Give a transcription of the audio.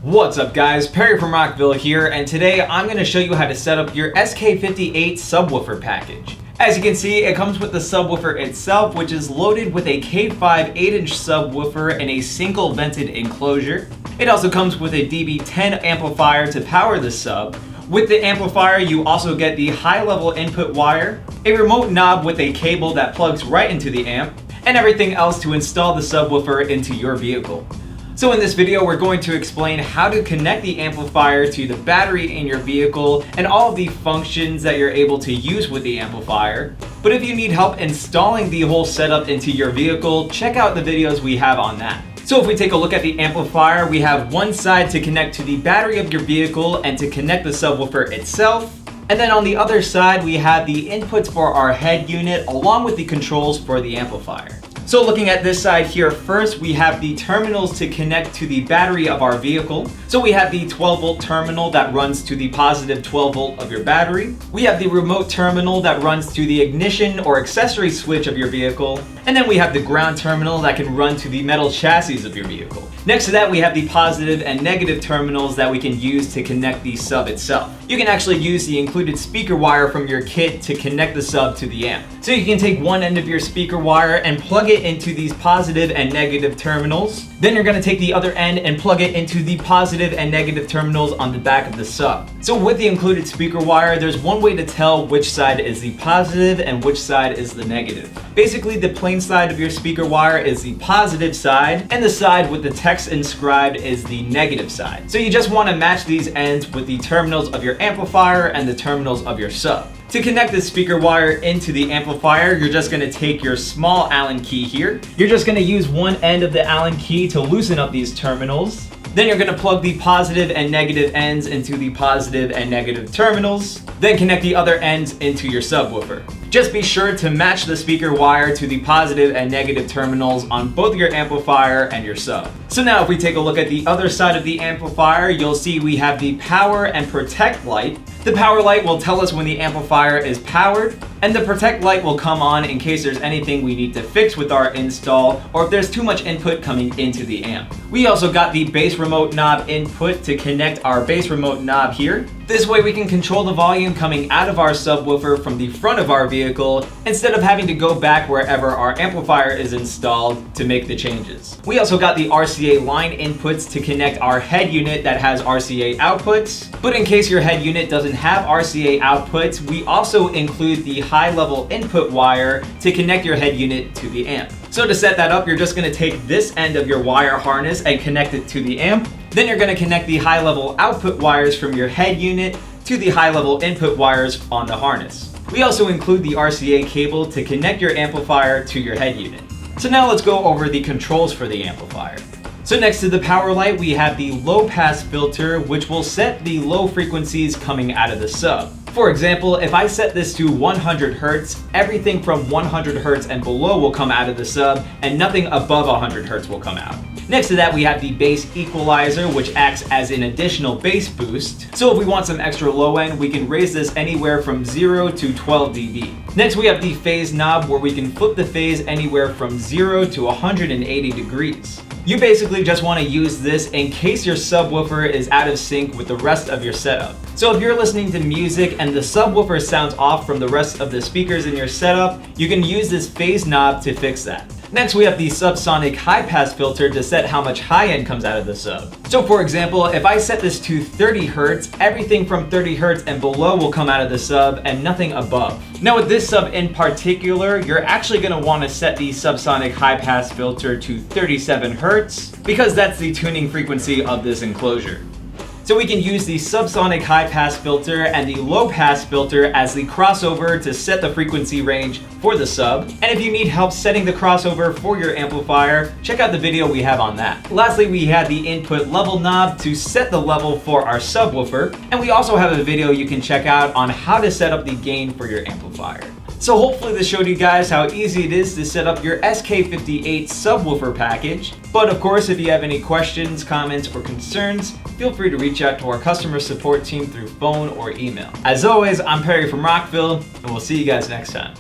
What's up guys, Perry from Rockville here, and today I'm going to show you how to set up your SK58 subwoofer package. As you can see, it comes with the subwoofer itself, which is loaded with a K5 8-inch subwoofer in a single vented enclosure. It also comes with a DB10 amplifier to power the sub. With the amplifier, you also get the high-level input wire, a remote knob with a cable that plugs right into the amp, and everything else to install the subwoofer into your vehicle. So in this video, we're going to explain how to connect the amplifier to the battery in your vehicle and all of the functions that you're able to use with the amplifier. But if you need help installing the whole setup into your vehicle, check out the videos we have on that. So if we take a look at the amplifier, we have one side to connect to the battery of your vehicle and to connect the subwoofer itself. And then on the other side, we have the inputs for our head unit along with the controls for the amplifier. So looking at this side here first, we have the terminals to connect to the battery of our vehicle. So we have the 12-volt terminal that runs to the positive 12-volt of your battery. We have the remote terminal that runs to the ignition or accessory switch of your vehicle. And then we have the ground terminal that can run to the metal chassis of your vehicle. Next to that, we have the positive and negative terminals that we can use to connect the sub itself. You can actually use the included speaker wire from your kit to connect the sub to the amp. So you can take one end of your speaker wire and plug it into these positive and negative terminals. Then you're going to take the other end and plug it into the positive and negative terminals on the back of the sub. So with the included speaker wire, there's one way to tell which side is the positive and which side is the negative. Basically, the plain side of your speaker wire is the positive side, and the side with the text inscribed is the negative side. So you just want to match these ends with the terminals of your amplifier and the terminals of your sub. To connect the speaker wire into the amplifier, you're just going to take your small Allen key here. You're just going to use one end of the Allen key to loosen up these terminals. Then you're going to plug the positive and negative ends into the positive and negative terminals. Then connect the other ends into your subwoofer. Just be sure to match the speaker wire to the positive and negative terminals on both your amplifier and your sub. So now if we take a look at the other side of the amplifier, you'll see we have the power and protect light. The power light will tell us when the amplifier is powered, and the protect light will come on in case there's anything we need to fix with our install or if there's too much input coming into the amp. We also got the bass remote knob input to connect our bass remote knob here. This way we can control the volume coming out of our subwoofer from the front of our vehicle instead of having to go back wherever our amplifier is installed to make the changes. We also got the RCA line inputs to connect our head unit that has RCA outputs. But in case your head unit doesn't have RCA outputs, we also include the high-level input wire to connect your head unit to the amp. So to set that up, you're just going to take this end of your wire harness and connect it to the amp. Then you're going to connect the high-level output wires from your head unit to the high-level input wires on the harness. We also include the RCA cable to connect your amplifier to your head unit. So now let's go over the controls for the amplifier. So next to the power light, we have the low pass filter, which will set the low frequencies coming out of the sub. For example, if I set this to 100 Hz, everything from 100 Hz and below will come out of the sub, and nothing above 100 Hz will come out. Next to that, we have the bass equalizer, which acts as an additional bass boost. So if we want some extra low end, we can raise this anywhere from 0 to 12 dB. Next, we have the phase knob, where we can flip the phase anywhere from 0 to 180 degrees. You basically just want to use this in case your subwoofer is out of sync with the rest of your setup. So if you're listening to music and the subwoofer sounds off from the rest of the speakers in your setup, you can use this phase knob to fix that. Next, we have the subsonic high pass filter to set how much high end comes out of the sub. So for example, if I set this to 30 Hz, everything from 30 Hz and below will come out of the sub and nothing above. Now with this sub in particular, you're actually going to want to set the subsonic high pass filter to 37 Hz because that's the tuning frequency of this enclosure. So we can use the subsonic high pass filter and the low pass filter as the crossover to set the frequency range for the sub. And if you need help setting the crossover for your amplifier, check out the video we have on that. Lastly, we have the input level knob to set the level for our subwoofer. And we also have a video you can check out on how to set up the gain for your amplifier. So hopefully this showed you guys how easy it is to set up your SK58 subwoofer package. But of course, if you have any questions, comments, or concerns, feel free to reach out to our customer support team through phone or email. As always, I'm Perry from Rockville, and we'll see you guys next time.